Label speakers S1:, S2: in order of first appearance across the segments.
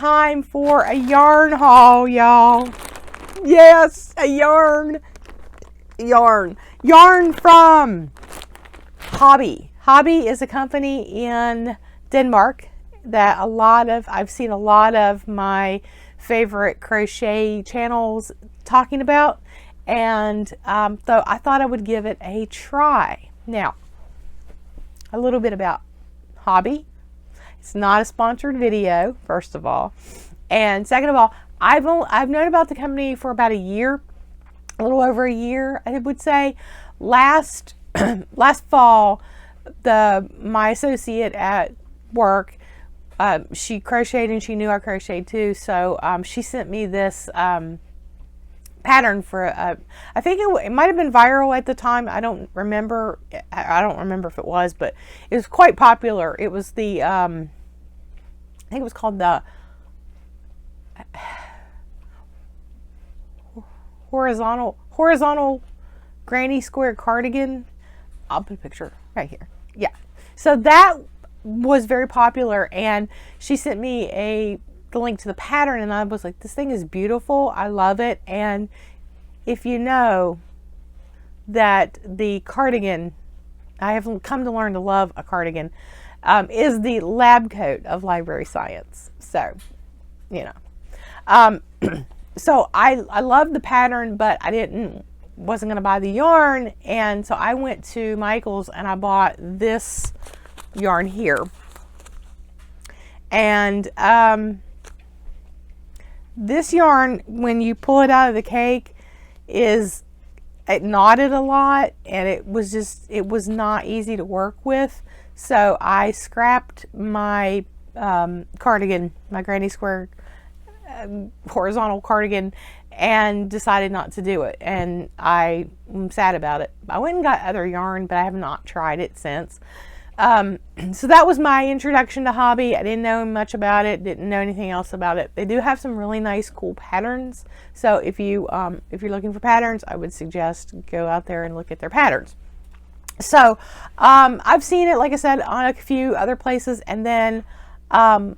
S1: Time for a yarn haul, y'all. Yes, a yarn from Hobbii. Hobbii is a company in Denmark that I've seen a lot of my favorite crochet channels talking about, and so I thought I would give it a try. Now, a little bit about Hobbii. It's not a sponsored video, first of all. And second of all, I've known about the company for about a year, a little over a year, I would say. Last fall, my associate at work, she crocheted and she knew I crocheted too. So she sent me this pattern for I think it might have been viral at the time. I don't remember if it was, but it was quite popular. It was the I think it was called the horizontal granny square cardigan. I'll put a picture right here. Yeah, so that was very popular, and she sent me the link to the pattern, and I was like, this thing is beautiful. I love it. And if you know that the cardigan, I have come to learn to love a cardigan, is the lab coat of library science. So, you know, so I love the pattern, but wasn't going to buy the yarn. And so I went to Michael's and I bought this yarn here. And, this yarn, when you pull it out of the cake, it knotted a lot, and it was not easy to work with. So I scrapped my cardigan, my granny square horizontal cardigan, and decided not to do it. And I'm sad about it. I went and got other yarn, but I have not tried it since. So that was my introduction to Hobbii. I didn't know much about it, didn't know anything else about it. They do have some really nice, cool patterns. So if you're looking for patterns, I would suggest go out there and look at their patterns. So I've seen it, like I said, on a few other places. And then a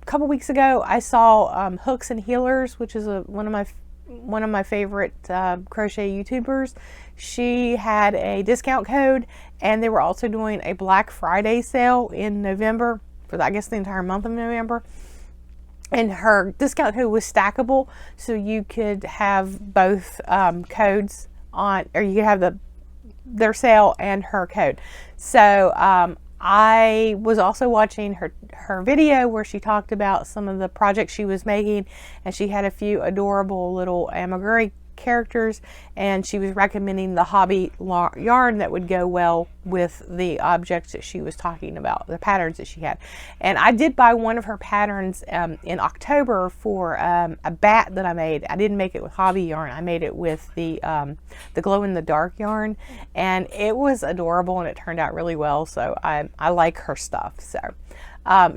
S1: couple weeks ago, I saw Hooks and Healers, which is one of my favorite crochet YouTubers. She had a discount code, and they were also doing a Black Friday sale in November for I guess the entire month of November. And her discount code was stackable, so you could have both codes on, or you could have their sale and her code. So I was also watching her video where she talked about some of the projects she was making, and she had a few adorable little amigurumi characters, and she was recommending the Hobbii yarn that would go well with the objects that she was talking about, the patterns that she had. And I did buy one of her patterns in October for a bat that I made. I didn't make it with Hobbii yarn. I made it with the glow-in-the-dark yarn, and it was adorable, and it turned out really well. So I like her stuff. So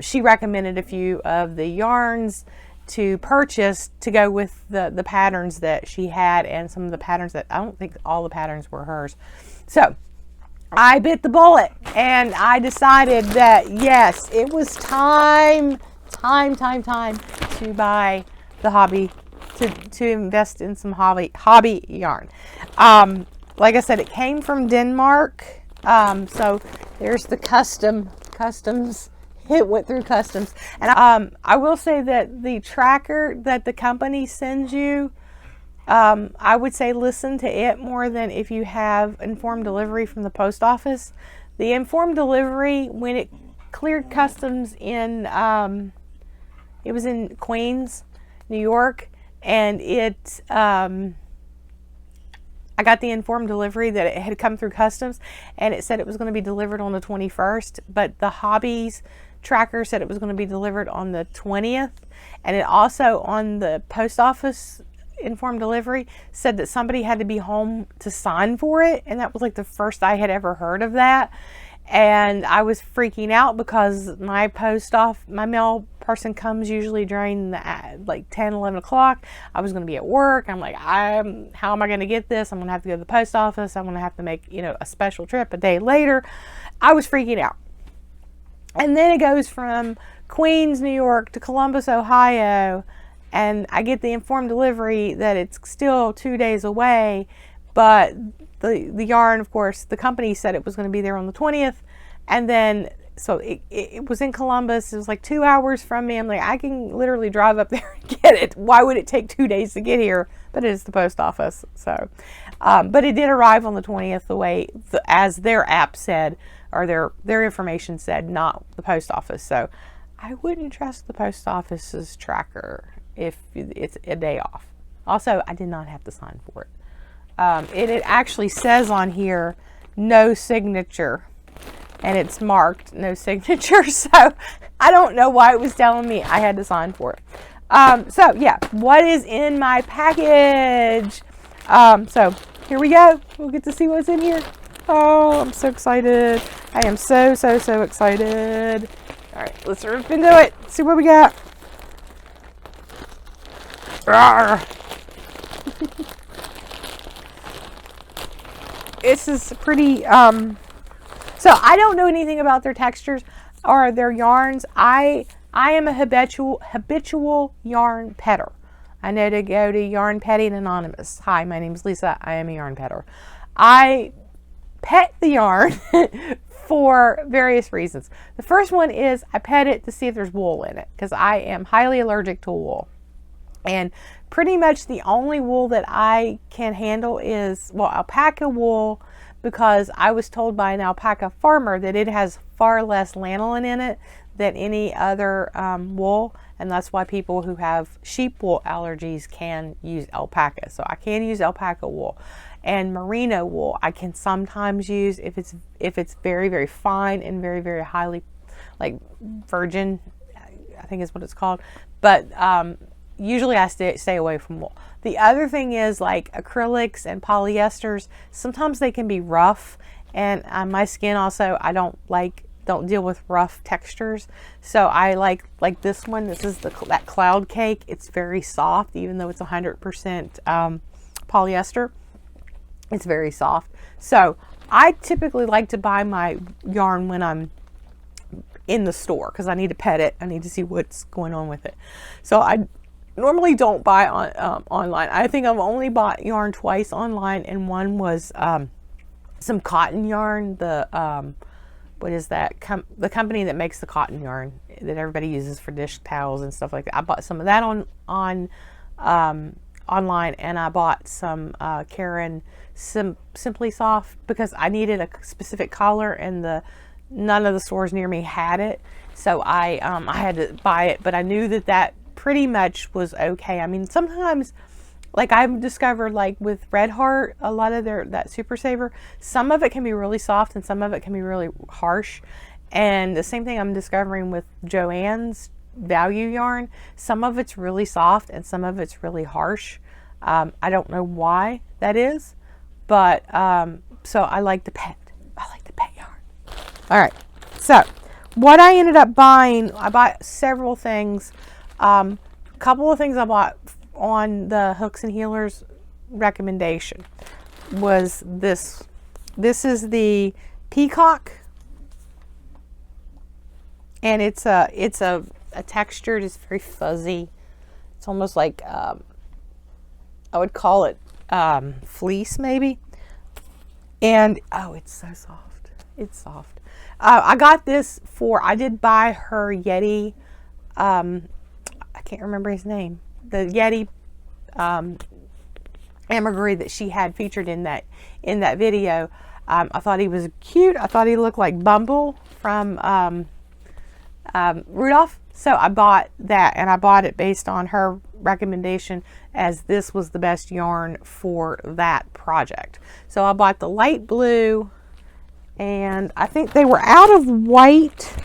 S1: she recommended a few of the yarns to purchase to go with the patterns that she had, and some of the patterns that I don't think all the patterns were hers. So I bit the bullet, and I decided that yes, it was time to buy the Hobbii, to invest in some Hobbii yarn. Like I said, it came from Denmark. So there's the customs. It went through customs. And I will say that the tracker that the company sends you, I would say listen to it more than if you have informed delivery from the post office. The informed delivery, when it cleared customs in, it was in Queens, New York, and I got the informed delivery that it had come through customs, and it said it was going to be delivered on the 21st, but the Hobbii's tracker said it was going to be delivered on the 20th, and it also on the post office informed delivery said that somebody had to be home to sign for it, and that was like the first I had ever heard of that. And I was freaking out because my mail person comes usually during the like 10, 11 o'clock. I was going to be at work. I'm like, how am I going to get this? I'm going to have to go to the post office. I'm going to have to make, a special trip a day later. I was freaking out. And then it goes from Queens, New York to Columbus, Ohio, and I get the informed delivery that it's still 2 days away, but the yarn, of course, the company said it was going to be there on the 20th, and then so it was in Columbus. It was like 2 hours from me. I'm like, I can literally drive up there and get it. Why would it take 2 days to get here? But it is the post office. So, but it did arrive on the 20th, the way as their app said, or their information said, not the post office. So I wouldn't trust the post office's tracker if it's a day off. Also, I did not have to sign for it. It actually says on here, no signature. And it's marked no signature, so I don't know why it was telling me I had to sign for it. So yeah, what is in my package? So here we go. We'll get to see what's in here. Oh, I'm so excited. I am so excited. All right, let's rip into it. See what we got. This is pretty, so I don't know anything about their textures or their yarns. I am a habitual yarn petter. I know to go to Yarn Petting Anonymous. Hi, my name is Lisa. I am a yarn petter. I pet the yarn for various reasons. The first one is I pet it to see if there's wool in it, because I am highly allergic to wool. And pretty much the only wool that I can handle is, well, alpaca wool, because I was told by an alpaca farmer that it has far less lanolin in it than any other wool, and that's why people who have sheep wool allergies can use alpaca. So I can use alpaca wool. And merino wool I can sometimes use if it's very fine and very highly, like virgin, I think is what it's called. But usually I stay away from wool. The other thing is, like acrylics and polyesters, sometimes they can be rough, and my skin also, I don't deal with rough textures. So I like this one. This is that cloud cake. It's very soft, even though it's 100% polyester. It's very soft. So I typically like to buy my yarn when I'm in the store, because I need to pet it. I need to see what's going on with it. So I normally don't buy online. I think I've only bought yarn twice online, and one was some cotton yarn. What is that? The company that makes the cotton yarn that everybody uses for dish towels and stuff like that. I bought some of that online, and I bought some Karen Simply Soft, because I needed a specific color, and none of the stores near me had it. So I had to buy it, but I knew that pretty much was okay. I mean, sometimes, like I've discovered, like with Red Heart, a lot of that Super Saver, some of it can be really soft and some of it can be really harsh. And the same thing I'm discovering with Joann's Value yarn. Some of it's really soft and some of it's really harsh. I don't know why that is, but so I like the pet. I like the pet yarn. All right, so what I ended up buying, I bought several things. A couple of things I bought on the Hooks and Healers recommendation was this. This is the Peacock, and it's a textured. It's very fuzzy. It's almost like I would call it fleece maybe. And oh, it's so soft. It's soft. I got this I did buy her Yeti. I can't remember his name. The Yeti ambergris that she had featured in that video. I thought he was cute. I thought he looked like Bumble from Rudolph. So I bought that, and I bought it based on her recommendation, as this was the best yarn for that project. So I bought the light blue, and I think they were out of white.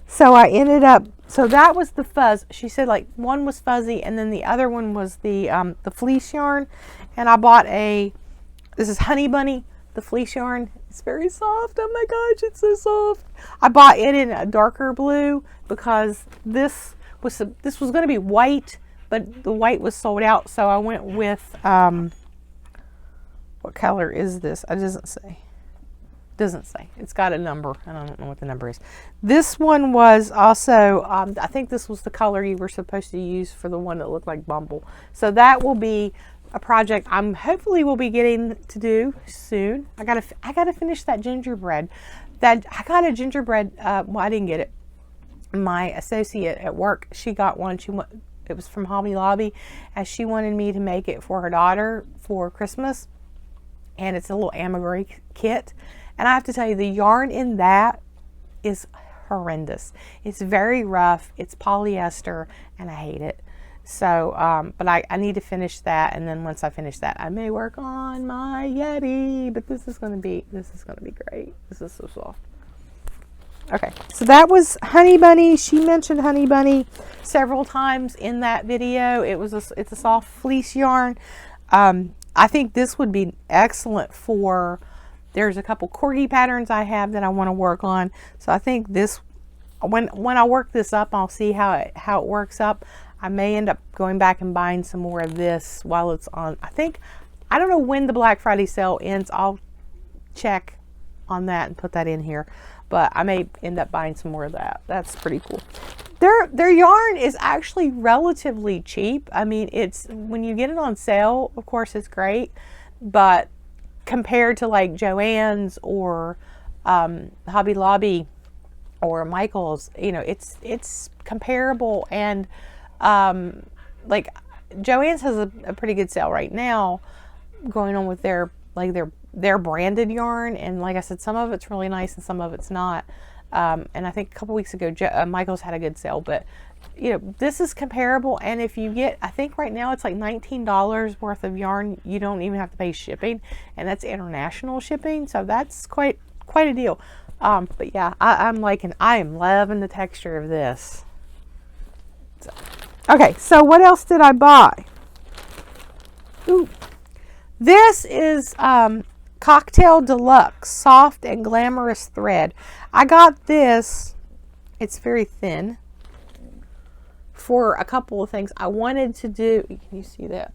S1: So I ended up, so that was the fuzz. She said like one was fuzzy, and then the other one was the fleece yarn. And I bought this is Honey Bunny, the fleece yarn. It's very soft. Oh my gosh, it's so soft. I bought it in a darker blue because this was going to be white, but the white was sold out. So I went with, what color is this? It doesn't say. Doesn't say. It's got a number, and I don't know what the number is. This one was also, I think this was the color you were supposed to use for the one that looked like Bumble. So that will be a project I'm hopefully will be getting to do soon. I gotta finish that gingerbread. I got a gingerbread. Well, I didn't get it. My associate at work, she got one. It was from Hobby Lobby, and she wanted me to make it for her daughter for Christmas. And it's a little amigurumi kit. And I have to tell you, the yarn in that is horrendous. It's very rough. It's polyester, and I hate it. So, but I need to finish that, and then once I finish that, I may work on my Yeti. But this is gonna be great. This is so soft. Okay, so that was Honey Bunny. She mentioned Honey Bunny several times in that video. It's a soft fleece yarn. I think this would be excellent for. There's a couple corgi patterns I have that I want to work on. So I think this, when I work this up, I'll see how it works up. I may end up going back and buying some more of this while it's on. I don't know when the Black Friday sale ends. I'll check on that and put that in here. But I may end up buying some more of that. That's pretty cool. Their yarn is actually relatively cheap. I mean, it's when you get it on sale, of course, it's great. But compared to like Joann's or Hobby Lobby or Michael's, you know, it's comparable. And like Joann's has a pretty good sale right now going on with their branded yarn, and like I said, some of it's really nice and some of it's not. And I think a couple weeks ago Michael's had a good sale, but you know, this is comparable. And if you get, I think right now it's like $19 worth of yarn, you don't even have to pay shipping, and that's international shipping, so that's quite a deal. But yeah, I am loving the texture of this. So. Okay, so what else did I buy? Ooh. This is Cocktail Deluxe Soft and Glamorous Thread. I got this, it's very thin, for a couple of things. I wanted to do, can you see that?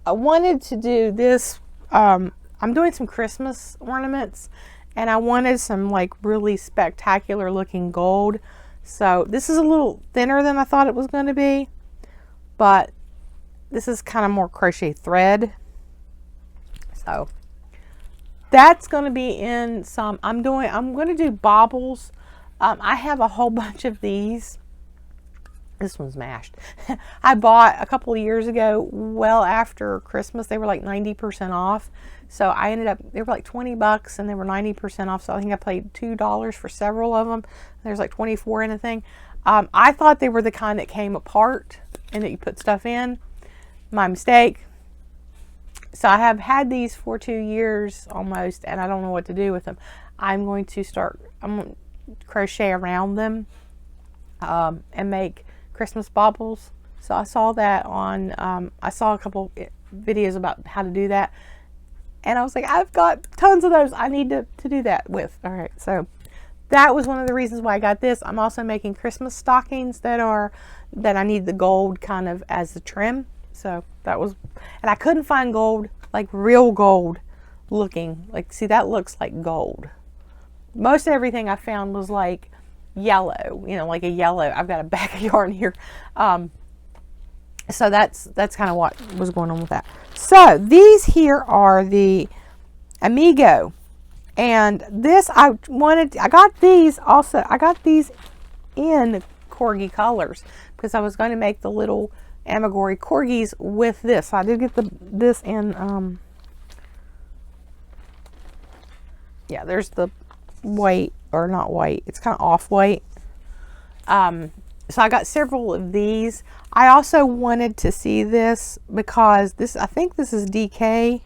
S1: I wanted to do this, I'm doing some Christmas ornaments, and I wanted some like really spectacular looking gold. So this is a little thinner than I thought it was going to be, but this is kind of more crochet thread. So that's going to be in some, I'm going to do baubles. I have a whole bunch of these. This one's mashed. I bought a couple of years ago, well after Christmas. They were like 90% off. So I ended up, they were like 20 bucks and they were 90% off. So I think I paid $2 for several of them. There's like 24 in a thing. I thought they were the kind that came apart and that you put stuff in. My mistake. So I have had these for 2 years almost, and I don't know what to do with them. I'm going to crochet around them and make Christmas baubles. So I saw that on, I saw a couple videos about how to do that. And I was like, I've got tons of those I need to do that with. All right, so that was one of the reasons why I got this. I'm also making Christmas stockings that I need the gold kind of as the trim. So that was, and I couldn't find gold, like real gold looking. Like, see, that looks like gold. Most everything I found was like yellow, you know, like a yellow. I've got a bag of yarn here. So that's kind of what was going on with that. So these here are the Amigo. And this, I got these also. I got these in corgi colors because I was going to make the little amigurumi corgis with this. I did get this in, yeah, there's the white, or not white, it's kind of off-white. So I got several of these. I also wanted to see this because this, I think this is DK.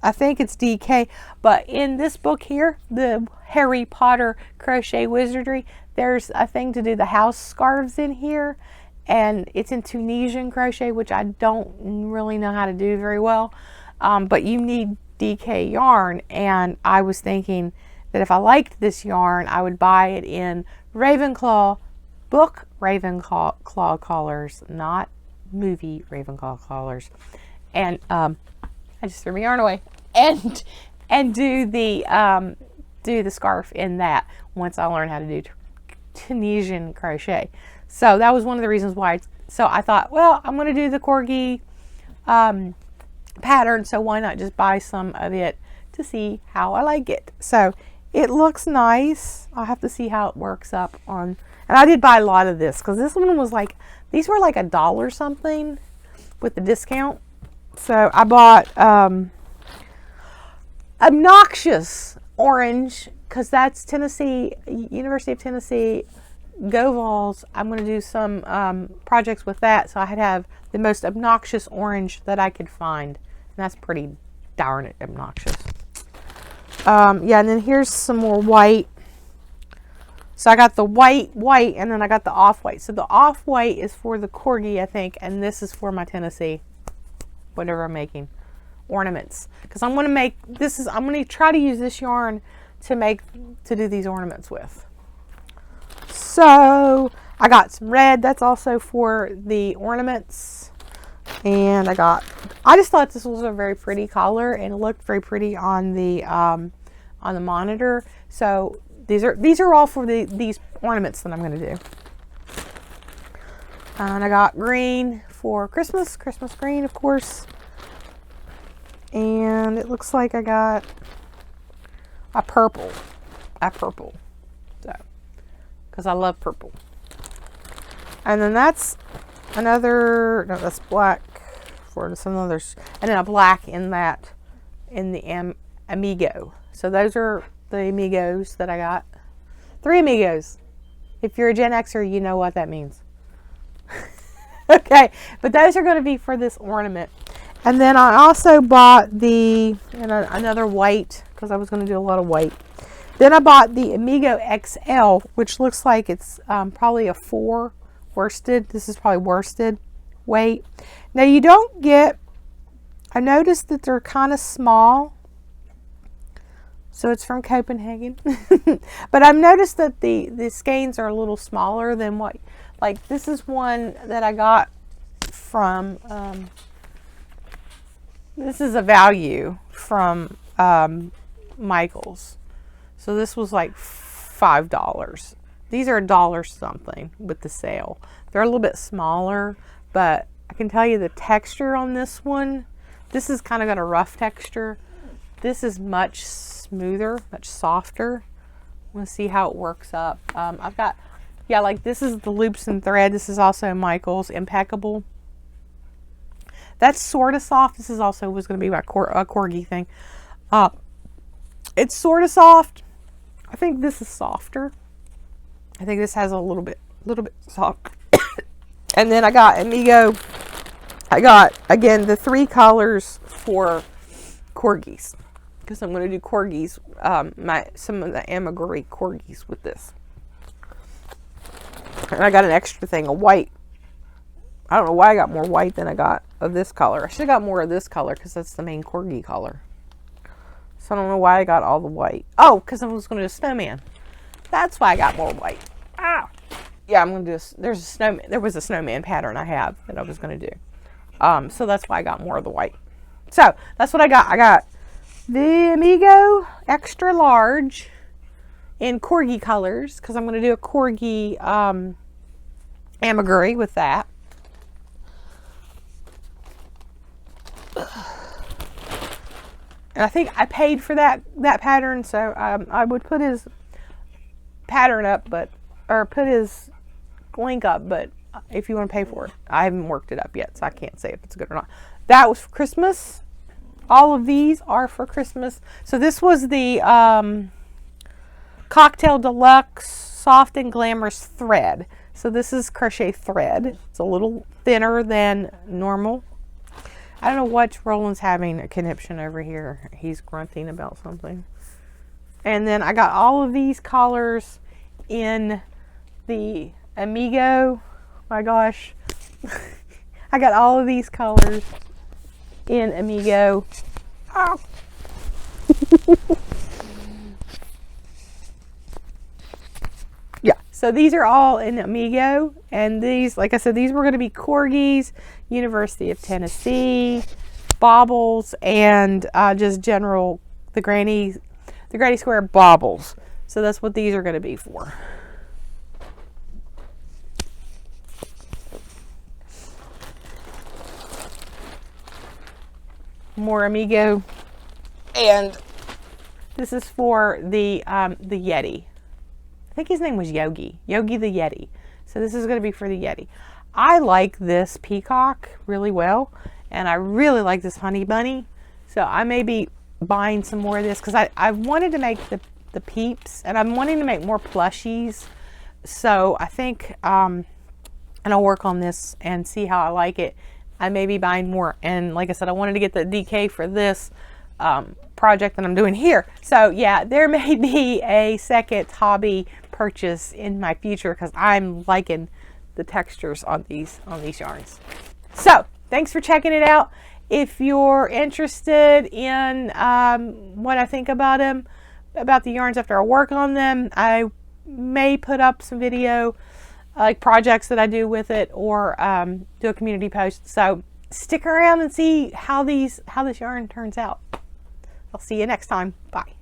S1: I think it's DK, but in this book here, the Harry Potter Crochet Wizardry, there's a thing to do the house scarves in here, and it's in Tunisian crochet, which I don't really know how to do very well, but you need DK yarn, and I was thinking that if I liked this yarn, I would buy it in Ravenclaw, book Ravenclaw colors, not movie Ravenclaw colors, and I just threw my yarn away. And do the scarf in that once I learn how to do Tunisian crochet. So that was one of the reasons why. So I thought, well, I'm going to do the corgi pattern, so why not just buy some of it to see how I like it. So it looks nice. I'll have to see how it works up on. And I did buy a lot of this because this one was like, these were like $1 something with the discount. So I bought obnoxious orange because that's Tennessee, University of Tennessee Go Vols. I'm going to do some projects with that, so I had to have the most obnoxious orange that I could find, and that's pretty darn obnoxious. Yeah, and then here's some more white. So I got the white, and then I got the off-white. So the off-white is for the corgi, I think, and this is for my Tennessee, whatever I'm making, ornaments. Because I'm going to make, I'm going to try to use this yarn to do these ornaments with. So I got some red. That's also for the ornaments. And I just thought this was a very pretty color and it looked very pretty on the monitor. So these are all for these ornaments that I'm going to do. And I got green for Christmas green, of course. And it looks like I got a purple. So, because I love purple. And then that's another, no, that's black for some others. And then a black in the Amigo. So those are the Amigos that I got. 3 Amigos. If you're a Gen Xer, you know what that means. Okay, but those are going to be for this ornament. And then I also bought another white, because I was going to do a lot of white. Then I bought the Amigo XL, which looks like it's probably a 4 worsted. This is probably worsted weight. Now you don't get, I noticed that they're kind of small. So it's from Copenhagen. But I've noticed that the skeins are a little smaller than what, like this is one that I got from, this is a value from Michael's. So this was like $5. These are $1 something with the sale. They're a little bit smaller, but I can tell you the texture on this one, this is kind of got a rough texture. This is much smoother, much softer. I want to see how it works up. I've got, yeah, like this is the loops and thread. This is also Michael's Impeccable. That's sort of soft. This is also was going to be my corgi thing. It's sort of soft. I think this is softer. I think this has a little bit soft. And then I got Amigo. I got, again, the 3 colors for corgis. Because I'm going to do corgis, some of the Amigurumi corgis with this. And I got an extra thing of white. I don't know why I got more white than I got of this color. I should have got more of this color because that's the main corgi color. So I don't know why I got all the white. Oh, because I was going to do a snowman. That's why I got more white. Ah. Yeah, I'm going to do there's a snowman. There was a snowman pattern I have that I was going to do. So that's why I got more of the white. So that's what I got. I got the Amigo extra large in corgi colors because I'm going to do a corgi amigurumi with that. And I think I paid for that pattern, so I would put his pattern up, or put his link up, but if you want to pay for it. I haven't worked it up yet, so I can't say if it's good or not. That was for Christmas. All of these are for Christmas. So this was the Cocktail Deluxe Soft and Glamorous Thread. So this is crochet thread. It's a little thinner than normal. I don't know what Roland's having a conniption over here. He's grunting about something. And then I got all of these collars in the Amigo. My gosh. I got all of these colors in Amigo. Oh. Yeah, so these are all in Amigo, and these, like I said, these were going to be corgis, University of Tennessee, baubles and just general the granny square baubles. So that's what these are going to be for. More Amigo, and this is for the Yeti. I think his name was Yogi the Yeti. So this is going to be for the Yeti. I like this peacock really well, and I really like this honey bunny. So I may be buying some more of this because I wanted to make the peeps, and I'm wanting to make more plushies. So I think, and I'll work on this and see how I like it. I may be buying more, and like I said, I wanted to get the DK for this project that I'm doing here. So yeah, there may be a second Hobbii purchase in my future because I'm liking the textures on these yarns. So thanks for checking it out. If you're interested in what I think about them, about the yarns after I work on them, I may put up some video like projects that I do with it, or do a community post. So stick around and see how this yarn turns out. I'll see you next time. Bye.